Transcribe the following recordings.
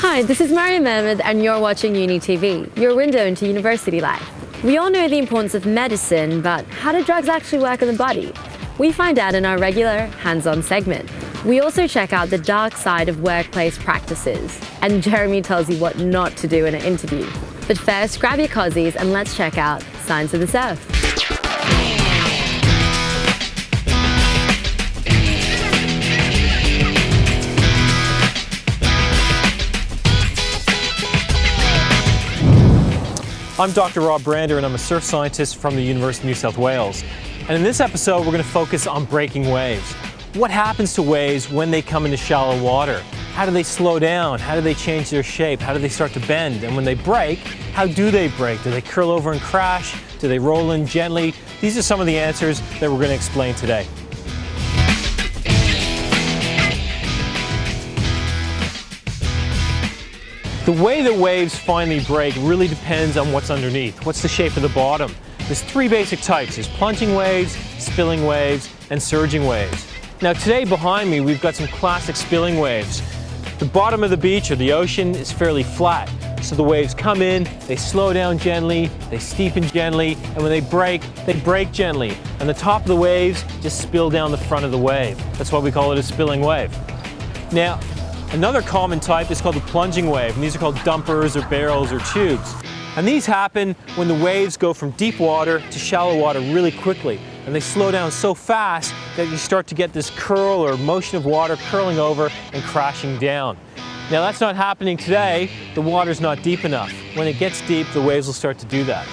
Hi, this is Mariam Ahmed and you're watching UNI TV, your window into university life. We all know the importance of medicine, but how do drugs actually work in the body? We find out in our regular hands-on segment. We also check out the dark side of workplace practices, and Jeremy tells you what not to do in an interview. But first, grab your cozies and let's check out Science of the Surf. I'm Dr. Rob Brander and I'm a surf scientist from the University of New South Wales. And in this episode, we're going to focus on breaking waves. What happens to waves when they come into shallow water? How do they slow down? How do they change their shape? How do they start to bend? And when they break, how do they break? Do they curl over and crash? Do they roll in gently? These are some of the answers that we're going to explain today. The way that waves finally break really depends on what's underneath. What's the shape of the bottom? There's three basic types. There's plunging waves, spilling waves, and surging waves. Now today behind me we've got some classic spilling waves. The bottom of the beach or the ocean is fairly flat. So the waves come in, they slow down gently, they steepen gently, and when they break gently. And the top of the waves just spill down the front of the wave. That's why we call it a spilling wave. Now, another common type is called the plunging wave, and these are called dumpers or barrels or tubes. And these happen when the waves go from deep water to shallow water really quickly, and they slow down so fast that you start to get this curl or motion of water curling over and crashing down. Now that's not happening today. The water's not deep enough. When it gets deep, the waves will start to do that.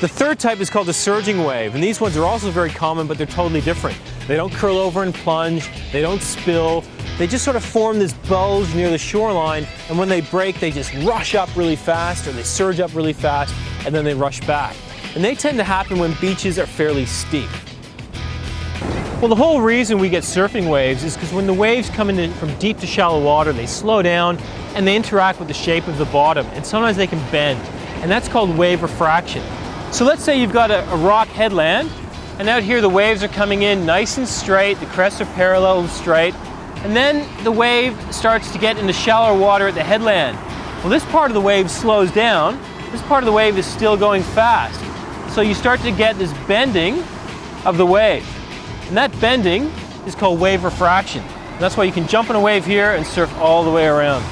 The third type is called the surging wave, and these ones are also very common, but they're totally different. They don't curl over and plunge, they don't spill, they just sort of form this bulge near the shoreline, and when they break, they just rush up really fast, or they surge up really fast, and then they rush back. And they tend to happen when beaches are fairly steep. Well, the whole reason we get surfing waves is because when the waves come in from deep to shallow water, they slow down, and they interact with the shape of the bottom, and sometimes they can bend, and that's called wave refraction. So let's say you've got a rock headland, and out here the waves are coming in nice and straight, the crests are parallel and straight, and then the wave starts to get into shallower water at the headland. Well, this part of the wave slows down, this part of the wave is still going fast. So you start to get this bending of the wave, and that bending is called wave refraction. And that's why you can jump in a wave here and surf all the way around.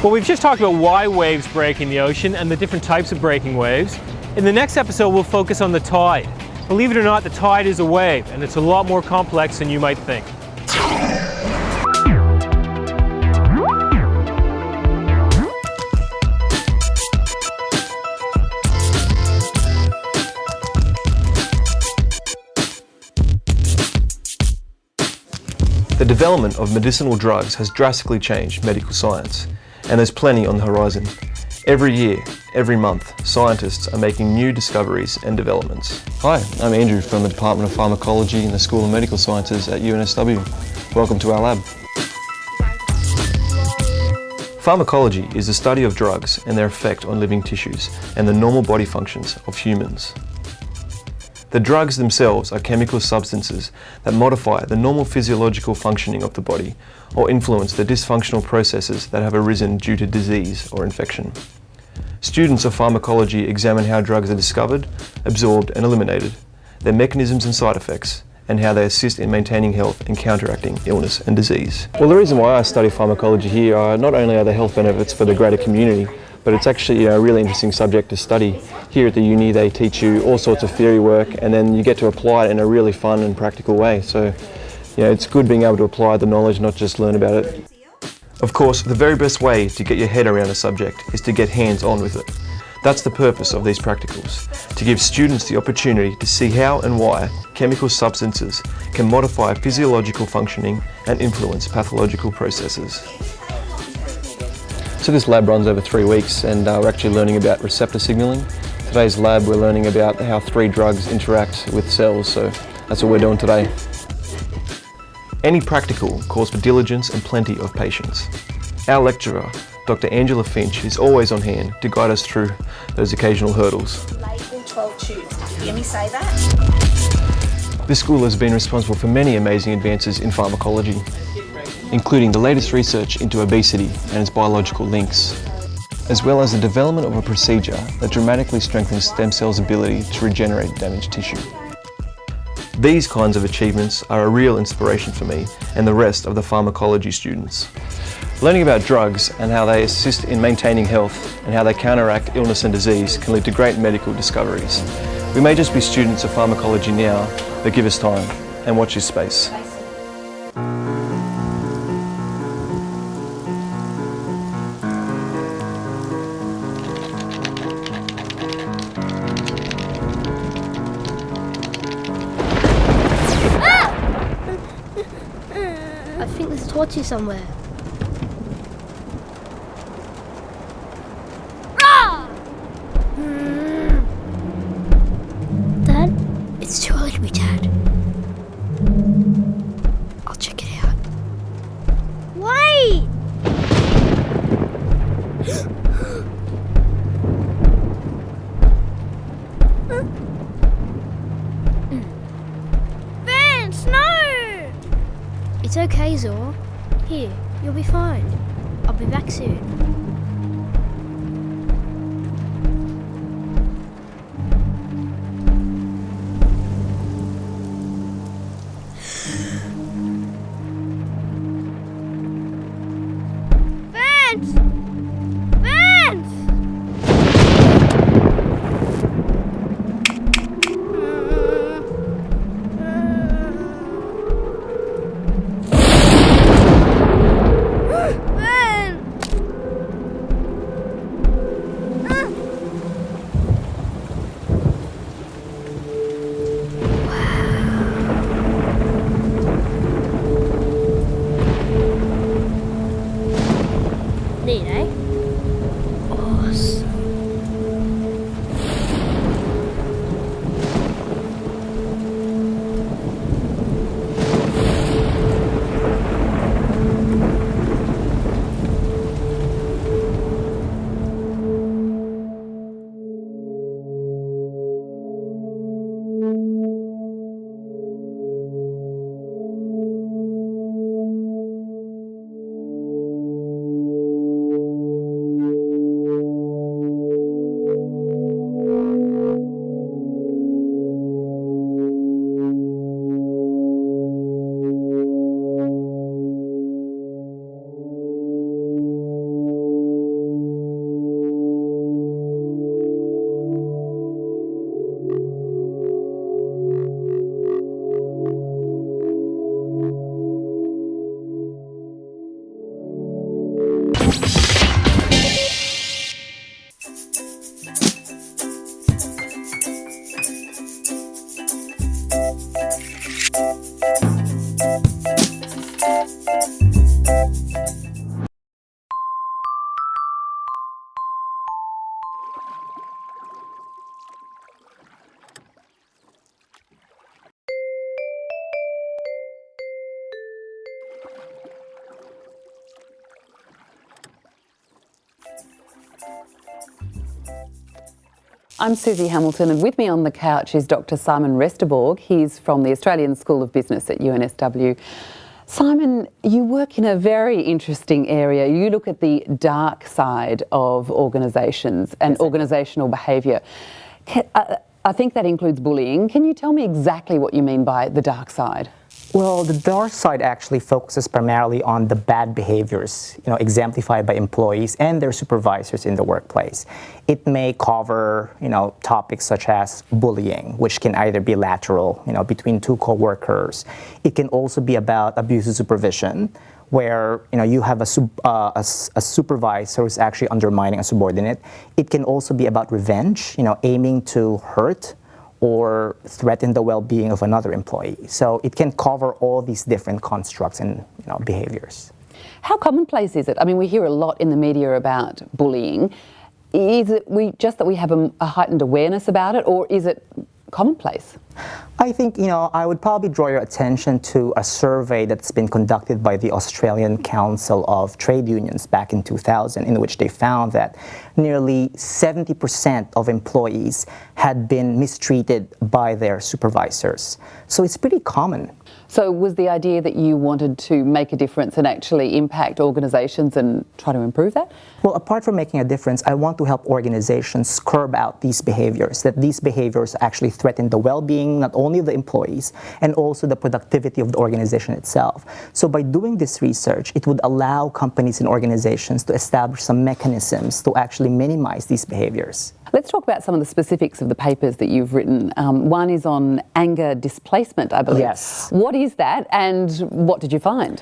Well, we've just talked about why waves break in the ocean and the different types of breaking waves. In the next episode, we'll focus on the tide. Believe it or not, the tide is a wave, and it's a lot more complex than you might think. The development of medicinal drugs has drastically changed medical science, and there's plenty on the horizon. Every year, every month, scientists are making new discoveries and developments. Hi, I'm Andrew from the Department of Pharmacology in the School of Medical Sciences at UNSW. Welcome to our lab. Pharmacology is the study of drugs and their effect on living tissues and the normal body functions of humans. The drugs themselves are chemical substances that modify the normal physiological functioning of the body or influence the dysfunctional processes that have arisen due to disease or infection. Students of pharmacology examine how drugs are discovered, absorbed and eliminated, their mechanisms and side effects, and how they assist in maintaining health and counteracting illness and disease. Well, the reason why I study pharmacology here are not only are the health benefits for the greater community, but it's actually a really interesting subject to study. Here at the uni they teach you all sorts of theory work and then you get to apply it in a really fun and practical way. So it's good being able to apply the knowledge, not just learn about it. Of course, the very best way to get your head around a subject is to get hands-on with it. That's the purpose of these practicals, to give students the opportunity to see how and why chemical substances can modify physiological functioning and influence pathological processes. So this lab runs over 3 weeks and we're actually learning about receptor signaling. Today's lab we're learning about how 3 drugs interact with cells, so that's what we're doing today. Any practical calls for diligence and plenty of patience. Our lecturer, Dr. Angela Finch, is always on hand to guide us through those occasional hurdles. Label 12 tubes. Did you hear me say that? This school has been responsible for many amazing advances in pharmacology, including the latest research into obesity and its biological links, as well as the development of a procedure that dramatically strengthens stem cells' ability to regenerate damaged tissue. These kinds of achievements are a real inspiration for me and the rest of the pharmacology students. Learning about drugs and how they assist in maintaining health and how they counteract illness and disease can lead to great medical discoveries. We may just be students of pharmacology now, but give us time and watch this space. I think there's a tortoise somewhere. Dad, it's too early to be Dad. I'll check it out. Wait! Vance, no! It's okay, Zor. Here, you'll be fine. I'll be back soon. Vance! Vance! Neat, eh? Awesome. I'm Susie Hamilton, and with me on the couch is Dr. Simon Resterborg. He's from the Australian School of Business at UNSW. Simon, you work in a very interesting area. You look at the dark side of organisations and organisational behaviour. I think that includes bullying. Can you tell me exactly what you mean by the dark side? Well, the dark side actually focuses primarily on the bad behaviors, exemplified by employees and their supervisors in the workplace. It may cover, topics such as bullying, which can either be lateral, between two co-workers. It can also be about abusive supervision, where you have a supervisor who's actually undermining a subordinate. It can also be about revenge, aiming to hurt or threaten the well-being of another employee. So it can cover all these different constructs and behaviors. How commonplace is it? I mean, we hear a lot in the media about bullying. Is it that we have a heightened awareness about it, or is it commonplace? I think, I would probably draw your attention to a survey that's been conducted by the Australian Council of Trade Unions back in 2000, in which they found that nearly 70% of employees had been mistreated by their supervisors. So it's pretty common. So was the idea that you wanted to make a difference and actually impact organisations and try to improve that? Well, apart from making a difference, I want to help organizations curb out these behaviors, that these behaviors actually threaten the well-being not only of the employees and also the productivity of the organization itself. So by doing this research, it would allow companies and organizations to establish some mechanisms to actually minimize these behaviors. Let's talk about some of the specifics of the papers that you've written. One is on anger displacement, I believe. Yes. What is that and what did you find?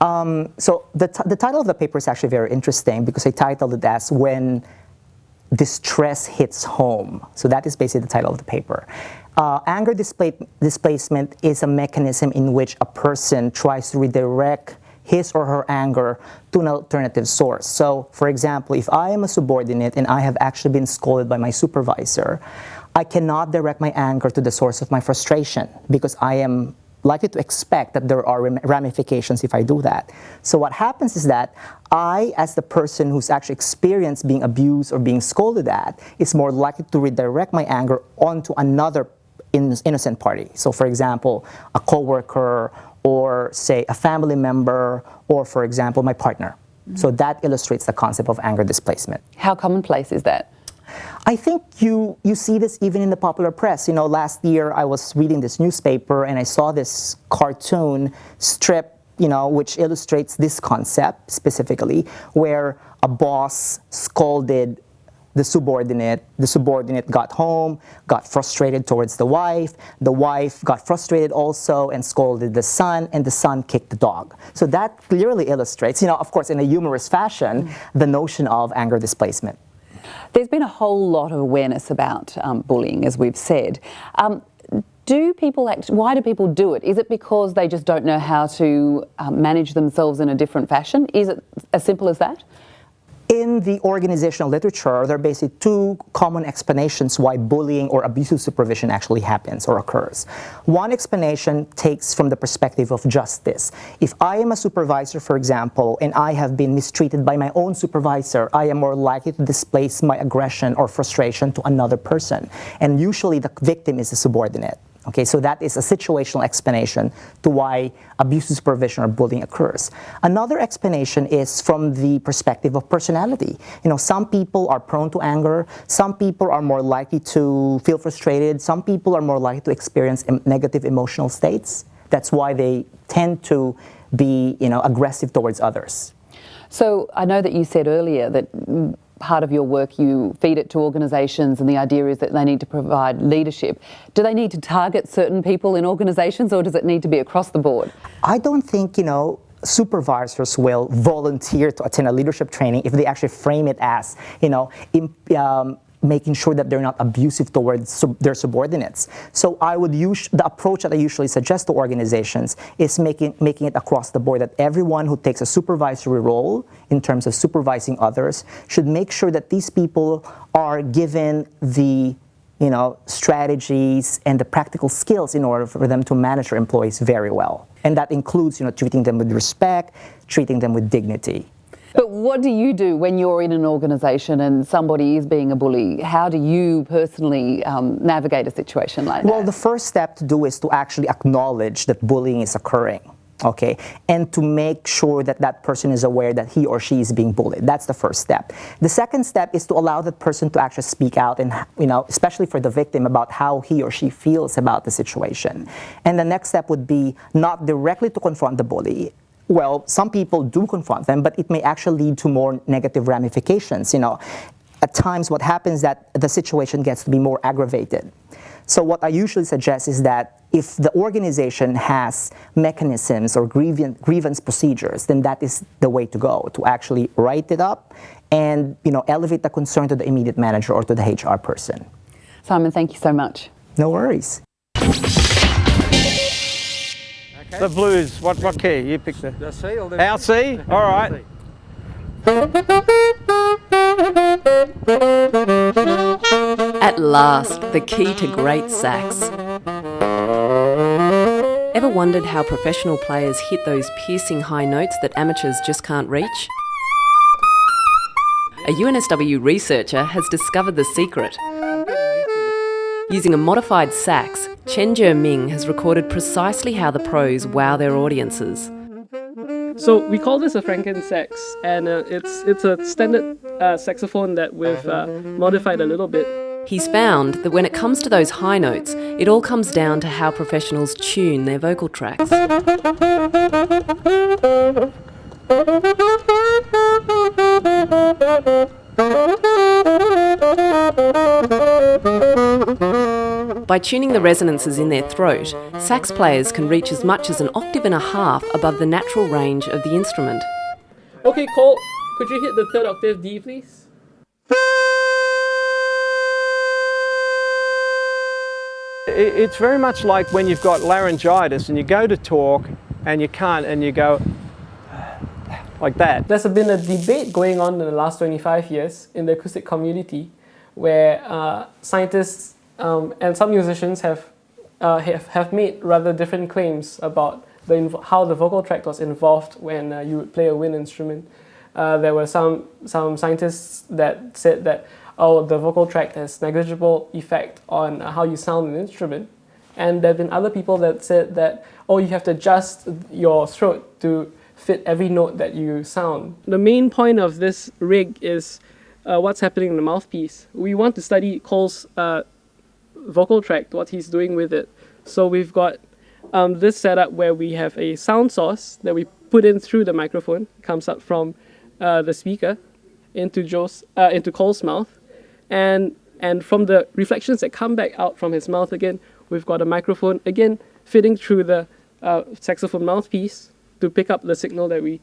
So the title of the paper is actually very interesting because I titled it as When Distress Hits Home. So that is basically the title of the paper. Anger displacement is a mechanism in which a person tries to redirect his or her anger to an alternative source. So, for example, if I am a subordinate and I have actually been scolded by my supervisor, I cannot direct my anger to the source of my frustration because I am likely to expect that there are ramifications if I do that. So what happens is that I, as the person who's actually experienced being abused or being scolded at, is more likely to redirect my anger onto another innocent party. So, for example, a coworker, or say a family member, or for example, my partner. So that illustrates the concept of anger displacement. How commonplace is that? I think you see this even in the popular press. Last year I was reading this newspaper and I saw this cartoon strip, which illustrates this concept specifically, where a boss scolded the subordinate got home, got frustrated towards the wife got frustrated also and scolded the son, and the son kicked the dog. So that clearly illustrates, of course in a humorous fashion, the notion of anger displacement. There's been a whole lot of awareness about bullying, as we've said. Why do people do it? Is it because they just don't know how to manage themselves in a different fashion? Is it as simple as that? In the organizational literature, there are basically two common explanations why bullying or abusive supervision actually happens or occurs. One explanation takes from the perspective of justice. If I am a supervisor, for example, and I have been mistreated by my own supervisor, I am more likely to displace my aggression or frustration to another person. And usually the victim is the subordinate. Okay, so that is a situational explanation to why abusive supervision or bullying occurs. Another explanation is from the perspective of personality. Some people are prone to anger, some people are more likely to feel frustrated, some people are more likely to experience negative emotional states. That's why they tend to be, aggressive towards others. So I know that you said earlier that part of your work, you feed it to organisations and the idea is that they need to provide leadership. Do they need to target certain people in organisations or does it need to be across the board? I don't think, supervisors will volunteer to attend a leadership training if they actually frame it as, making sure that they're not abusive towards their subordinates. So the approach that I usually suggest to organizations is making it across the board that everyone who takes a supervisory role in terms of supervising others should make sure that these people are given the strategies and the practical skills in order for them to manage their employees very well. And that includes, treating them with respect, treating them with dignity. But what do you do when you're in an organisation and somebody is being a bully? How do you personally navigate a situation like that? Well, the first step to do is to actually acknowledge that bullying is occurring, okay? And to make sure that that person is aware that he or she is being bullied. That's the first step. The second step is to allow that person to actually speak out and, especially for the victim, about how he or she feels about the situation. And the next step would be not directly to confront the bully. Well, some people do confront them, but it may actually lead to more negative ramifications. At times what happens is that the situation gets to be more aggravated. So what I usually suggest is that if the organization has mechanisms or grievance procedures, then that is the way to go, to actually write it up and elevate the concern to the immediate manager or to the HR person. Simon, thank you so much. No worries. The blues, what key? You pick the C or the... Our C? All right. At last, the key to great sax. Ever wondered how professional players hit those piercing high notes that amateurs just can't reach? A UNSW researcher has discovered the secret. Using a modified sax, Chen Ming has recorded precisely how the pros wow their audiences. So we call this a Franken sax, and it's a standard saxophone that we've modified a little bit. He's found that when it comes to those high notes, it all comes down to how professionals tune their vocal tracks. By tuning the resonances in their throat, sax players can reach as much as an octave and a half above the natural range of the instrument. Okay, Cole, could you hit the third octave D, please? It's very much like when you've got laryngitis and you go to talk and you can't, and you go like that. There's been a debate going on in the last 25 years in the acoustic community where scientists and some musicians have made rather different claims about how the vocal tract was involved when you would play a wind instrument. There were some scientists that said that the vocal tract has negligible effect on how you sound an instrument. And there have been other people that said that, you have to adjust your throat to fit every note that you sound. The main point of this rig is what's happening in the mouthpiece. We want to study Cole's vocal tract, what he's doing with it. So we've got this setup where we have a sound source that we put in through the microphone, comes up from the speaker into Cole's mouth. And from the reflections that come back out from his mouth again, we've got a microphone, again, fitting through the saxophone mouthpiece to pick up the signal that we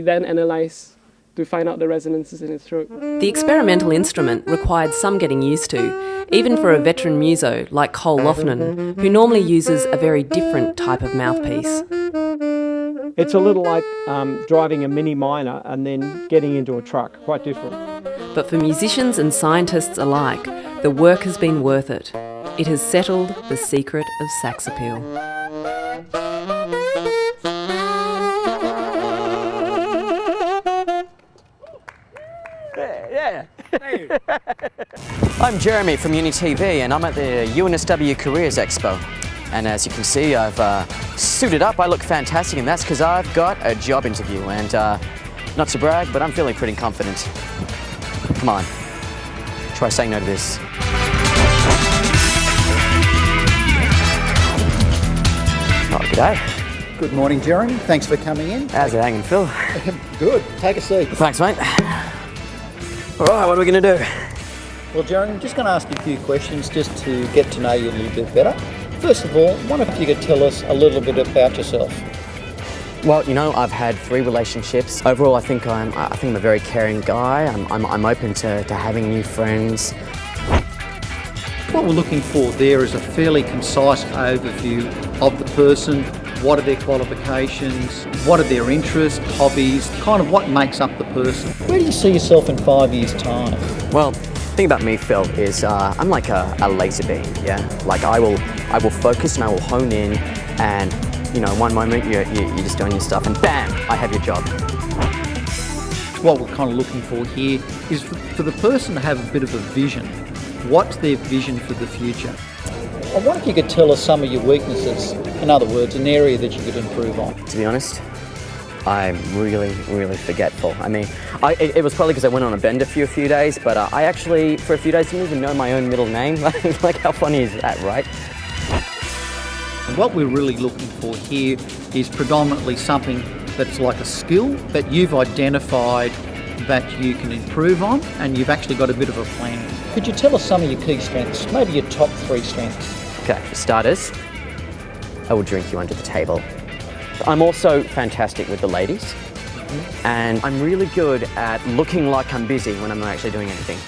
then analyze to find out the resonances in his throat. The experimental instrument required some getting used to, even for a veteran muso like Cole Loughnan, who normally uses a very different type of mouthpiece. It's a little like driving a Mini Minor and then getting into a truck, quite different. But for musicians and scientists alike, the work has been worth it. It has settled the secret of sax appeal. I'm Jeremy from UNI TV, and I'm at the UNSW Careers Expo. And as you can see, I've suited up. I look fantastic, and that's because I've got a job interview. And not to brag, but I'm feeling pretty confident. Come on, try saying no to this. Oh, g'day. Good morning, Jeremy. Thanks for coming in. How's it hanging, Phil? Good. Take a seat. Thanks, mate. All right, what are we going to do? Well, Jeremy, I'm just going to ask you a few questions just to get to know you a little bit better. First of all, I wonder if you could tell us a little bit about yourself. Well, you know, I've had 3 relationships. Overall, I think I'm a very caring guy. I'm open to having new friends. What we're looking for there is a fairly concise overview of the person. What are their qualifications? What are their interests, hobbies, kind of what makes up the person? Where do you see yourself in 5 years' time? Well, the thing about me, Phil, is I'm like a laser beam, yeah? Like I will focus and I will hone in, and you know, one moment you're just doing your stuff and bam, I have your job. What we're kind of looking for here is for the person to have a bit of a vision. What's their vision for the future? I wonder if you could tell us some of your weaknesses. In other words, an area that you could improve on. To be honest, I'm really, really forgetful. I mean, it was probably because I went on a bender for a few days, but I actually, for a few days, didn't even know my own middle name. Like, how funny is that, right? What we're really looking for here is predominantly something that's like a skill that you've identified that you can improve on, and you've actually got a bit of a plan. Could you tell us some of your key strengths, maybe your top 3 strengths? Okay, for starters, I will drink you under the table. I'm also fantastic with the ladies, and I'm really good at looking like I'm busy when I'm not actually doing anything.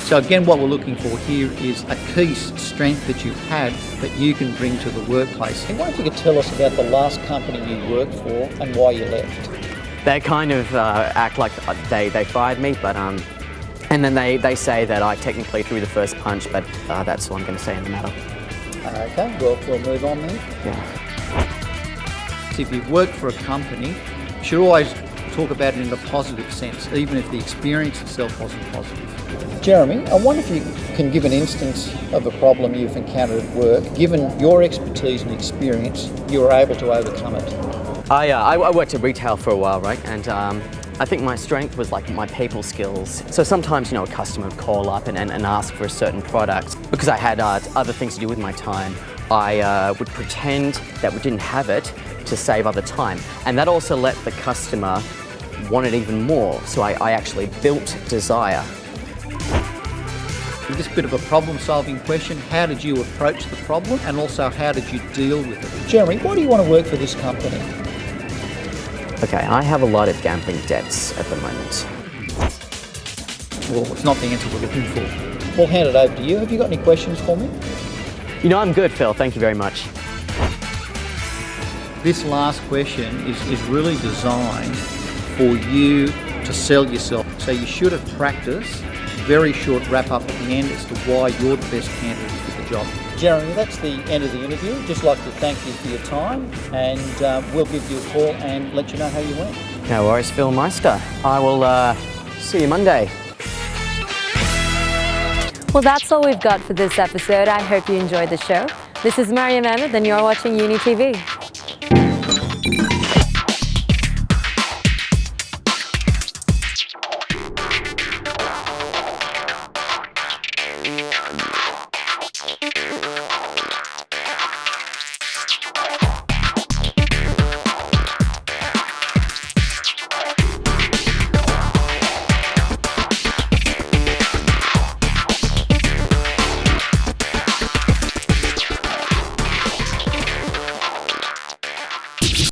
So again, what we're looking for here is a key strength that you've had that you can bring to the workplace. I wonder if you could tell us about the last company you worked for and why you left. They kind of act like they fired me, but and then they say that I technically threw the first punch, but that's all I'm going to say in the matter. Okay, we'll move on then. Yeah. If you've worked for a company, you should always talk about it in a positive sense, even if the experience itself wasn't positive. Jeremy, I wonder if you can give an instance of a problem you've encountered at work. Given your expertise and experience, you were able to overcome it. I worked at retail for a while, right? And I think my strength was like my people skills. So sometimes, a customer would call up and ask for a certain product. Because I had other things to do with my time, I would pretend that we didn't have it to save other time. And that also let the customer want it even more. So I actually built desire. With this bit of a problem-solving question, how did you approach the problem and also how did you deal with it? Jeremy, why do you want to work for this company? Okay, I have a lot of gambling debts at the moment. Well, it's not the answer we're looking for. We'll hand it over to you. Have you got any questions for me? I'm good, Phil. Thank you very much. This last question is really designed for you to sell yourself. So you should have practiced very short wrap up at the end as to why you're the best candidate for the job. Jeremy, that's the end of the interview. Just like to thank you for your time and we'll give you a call and let you know how you went. No worries, Phil Meister. I will see you Monday. Well, that's all we've got for this episode. I hope you enjoyed the show. This is Mariam Ahmed and you're watching UNI TV.